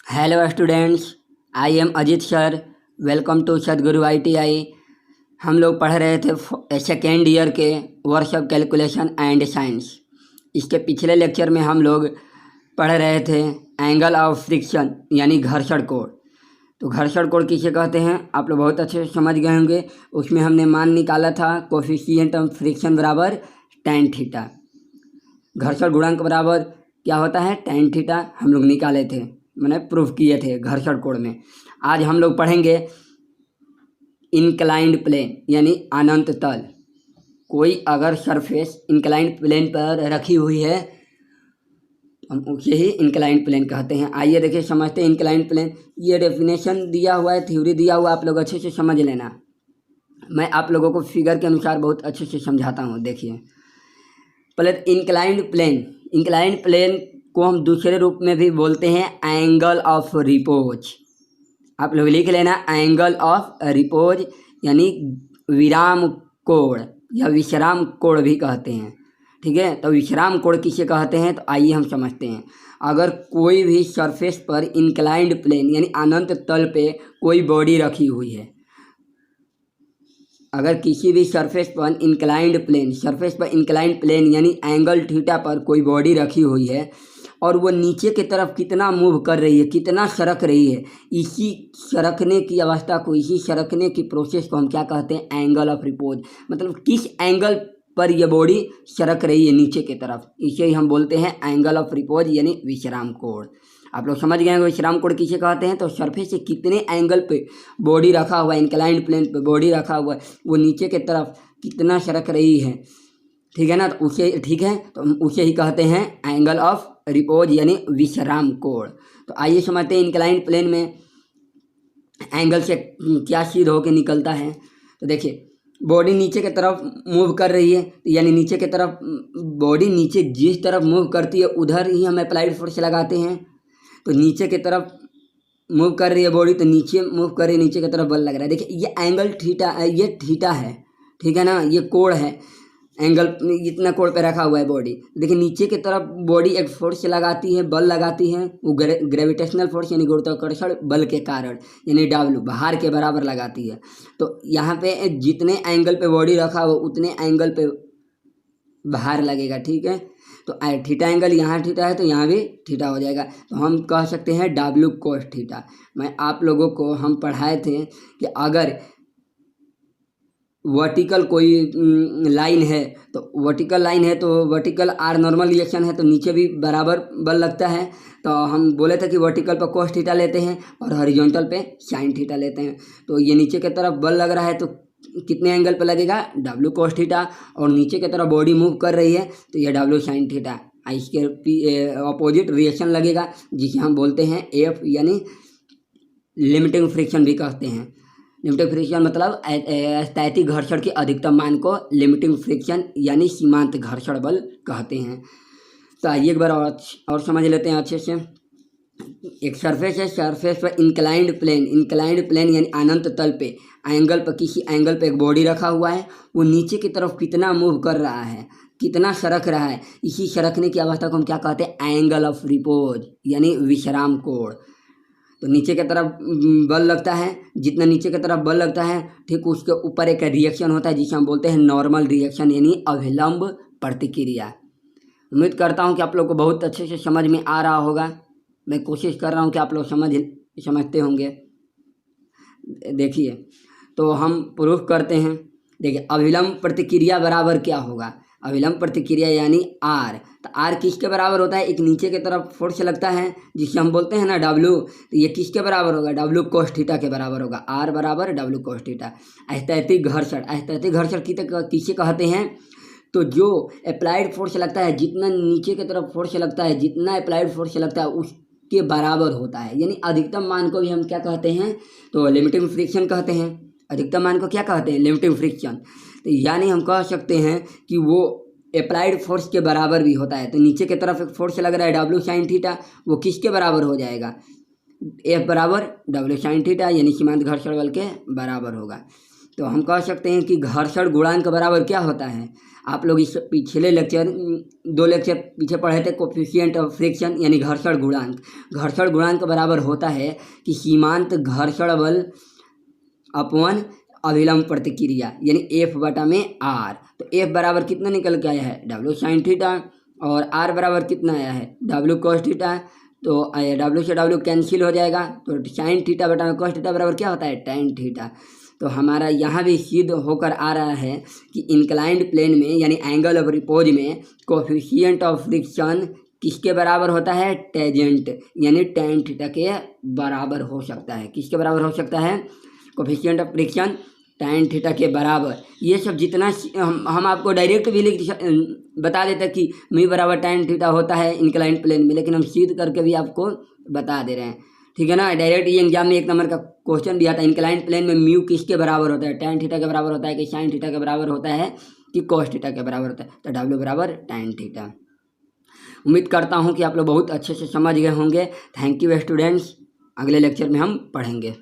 Hello students, I am Ajit sir. Welcome to Sadguru ITI। हम लोग पढ़ रहे थे सेकेंड ईयर के works of calculation and science. इसके पिछले लेक्चर में हम लोग पढ़ रहे थे एंगल ऑफ फ्रिक्शन यानी घर्षण कोण। तो घर्षण कोण किसे कहते हैं आप लोग बहुत अच्छे से समझ गए होंगे। उसमें हमने मान निकाला था कोफिशिएंट ऑफ फ्रिक्शन बराबर tan थीटा। घर्षण गुणांक बराबर क्या होता है tan थीटा, हम लोग निकाले थे, मैंने प्रूफ किए थे घर्षण कोण में। आज हम लोग पढ़ेंगे इंक्लाइंड प्लेन यानी अनंत तल। कोई अगर सरफेस इंक्लाइंड प्लेन पर रखी हुई है हम उसे ही इंक्लाइंड प्लेन कहते हैं। आइए देखिए समझते हैं इंक्लाइंड प्लेन। ये डेफिनेशन दिया हुआ है, थ्योरी दिया हुआ, आप लोग अच्छे से समझ लेना। मैं आप लोगों को फिगर के अनुसार बहुत अच्छे से समझाता हूँ। देखिए पहले इंक्लाइंड प्लेन को हम दूसरे रूप में भी बोलते हैं एंगल ऑफ रिपोज। आप लोग लिख लेना एंगल ऑफ रिपोज यानी विराम कोण या विश्राम कोण भी कहते हैं। ठीक है, तो विश्राम कोण किसे कहते हैं तो आइए हम समझते हैं। अगर कोई भी सरफेस पर इंक्लाइंड प्लेन यानी अनंत तल पे कोई बॉडी रखी हुई है, अगर किसी भी सरफेस पर इंक्लाइंड प्लेन यानी एंगल थीटा पर कोई बॉडी रखी हुई है और वो नीचे की तरफ कितना मूव कर रही है, कितना सरक रही है, इसी सरकने की अवस्था को, इसी सरकने की प्रोसेस को हम क्या कहते हैं एंगल ऑफ रिपोज। मतलब किस एंगल पर यह बॉडी सरक रही है नीचे की तरफ, इसे ही हम बोलते हैं एंगल ऑफ रिपोज यानी विश्राम कोण। आप लोग समझ गए हैं विश्राम कोण किसे कहते हैं। तो सरफेस से कितने एंगल पे बॉडी रखा हुआ है, इंक्लाइंड प्लेन पे बॉडी रखा हुआ है, वो नीचे की तरफ कितना सरक रही है, ठीक है ना, तो उसे ठीक है तो हम उसे ही कहते हैं एंगल ऑफ रिपोज यानी विश्राम कोण। तो आइए समझते हैं इंक्लाइंड प्लेन में एंगल से क्या सिद्ध होकर निकलता है। तो देखिए बॉडी नीचे की तरफ मूव कर रही है, यानी नीचे की तरफ बॉडी नीचे जिस तरफ मूव करती है उधर ही हम अप्लाइड फोर्स लगाते हैं। तो नीचे की तरफ मूव कर रही है बॉडी, तो नीचे मूव कर रही है, नीचे की तरफ बल लग रहा है। देखिए ये एंगल थीटा, ये थीटा है, ठीक है ना, ये कोण है, एंगल इतना कोण पे रखा हुआ है बॉडी। देखिए नीचे की तरफ बॉडी एक फोर्स लगाती है, बल लगाती है, वो ग्रेविटेशनल फोर्स यानी गुरुत्वाकर्षण बल के कारण यानी W भार के बराबर लगाती है। तो यहाँ पे जितने एंगल पे बॉडी रखा हो उतने एंगल पे भार लगेगा, ठीक है। तो थीटा एंगल यहाँ थीटा है तो यहाँ भी थीटा हो जाएगा। तो हम कह सकते हैं W cos थीटा। मैं आप लोगों को हम पढ़ाए थे कि अगर वर्टिकल कोई लाइन है तो वर्टिकल आर नॉर्मल रिएक्शन है तो नीचे भी बराबर बल लगता है। तो हम बोले थे कि वर्टिकल पर cos थीटा लेते हैं और हॉरिजॉन्टल पे sin थीटा लेते हैं। तो ये नीचे की तरफ बल लग रहा है तो कितने एंगल पे लगेगा W cos थीटा, और नीचे की तरफ बॉडी मूव कर रही है तो ये W sin थीटा। इसके अपोजिट रिएक्शन लगेगा जिसे हम बोलते हैं F यानी लिमिटिंग फ्रिक्शन भी कहते हैं। लिमिटिंग फ्रिक्शन मतलब स्थैतिक घर्षण के अधिकतम मान को लिमिटिंग फ्रिक्शन यानी सीमांत घर्षण बल कहते हैं। तो आइए एक बार और समझ लेते हैं अच्छे से। एक सरफेस है, सरफेस पर इंक्लाइंड प्लेन यानी अनंत तल पे किसी एंगल पे एक बॉडी रखा हुआ है, वो नीचे की तरफ कितना मूव कर रहा है, कितना सरक रहा है, इसी सरकने की अवस्था को हम क्या कहते हैं एंगल ऑफ रिपोज यानी विश्राम कोण। तो नीचे की तरफ बल लगता है, जितना नीचे की तरफ बल लगता है ठीक उसके ऊपर एक रिएक्शन होता है जिसे हम बोलते हैं नॉर्मल रिएक्शन यानी अभिलंब प्रतिक्रिया। उम्मीद करता हूँ कि आप लोग को बहुत अच्छे से समझ में आ रहा होगा। मैं कोशिश कर रहा हूँ कि आप लोग समझते होंगे। देखिए तो हम प्रूफ करते हैं। देखिए अभिलंब प्रतिक्रिया बराबर क्या होगा, अभिलंब प्रतिक्रिया यानी R। तो R किसके बराबर होता है, एक नीचे की तरफ फोर्स लगता है जिसे हम बोलते हैं ना W, तो ये किसके बराबर होगा W cos थीटा के बराबर होगा। R बराबर W cos थीटा। स्थैतिक घर्षण किसे कहते हैं, तो जो अप्लाइड फोर्स लगता है, जितना नीचे की तरफ फोर्स लगता है, जितना अप्लाइड फोर्स लगता है उसके बराबर होता है, यानी अधिकतम मान को भी हम क्या कहते हैं तो लिमिटिंग फ्रिक्शन कहते हैं। अधिकतम मान को क्या कहते हैं लिमिटिंग फ्रिक्शन। तो यानी हम कह सकते हैं कि वो अप्लाइड फोर्स के बराबर भी होता है। तो नीचे की तरफ एक फोर्स लग रहा है W sin थीटा, वो किसके बराबर हो जाएगा F बराबर W sin थीटा यानी सीमांत घर्षण बल के बराबर होगा। तो हम कह सकते हैं कि घर्षण गुणांक बराबर क्या होता है। आप लोग इस पिछले लेक्चर 2 लेक्चर पीछे पढ़े थे कोफिशिएंट ऑफ फ्रिक्शन यानी घर्षण गुणांक। घर्षण गुणांक बराबर होता है कि सीमांत घर्षण बल अपवन अभिलंब प्रतिक्रिया यानी F बटा में R। तो F बराबर कितना निकल के आया है W sin थीटा और R बराबर कितना आया है W cos थीटा। तो W से W कैंसिल हो जाएगा तो sin थीटा बटा में cos थीटा बराबर क्या होता है tan थीटा। तो हमारा यहाँ भी सिद्ध होकर आ रहा है कि इंक्लाइंड प्लेन में यानी एंगल ऑफ रिपोज में कोफिशिएंट ऑफ फ्रिक्शन किसके बराबर होता है टेंजेंट यानी tan थीटा के बराबर हो सकता है। किसके बराबर हो सकता है coefficient of friction tan theta के बराबर। ये सब जितना हम आपको डायरेक्ट भी बता देते कि म्यू बराबर tan थीटा होता है इंक्लाइंड प्लेन में, लेकिन हम सिद्ध करके भी आपको बता दे रहे हैं, ठीक है ना। डायरेक्ट ये एग्जाम में 1 नंबर का क्वेश्चन भी आता है इंक्लाइंड प्लेन में म्यू किसके बराबर होता है tan थीटा के बराबर होता है कि sin थीटा के बराबर होता है कि cos थीटा के बराबर होता है। तो W बराबर tan थीटा। उम्मीद करता हूँ कि आप लोग बहुत अच्छे से समझ गए होंगे। थैंक यू स्टूडेंट्स, अगले लेक्चर में हम पढ़ेंगे।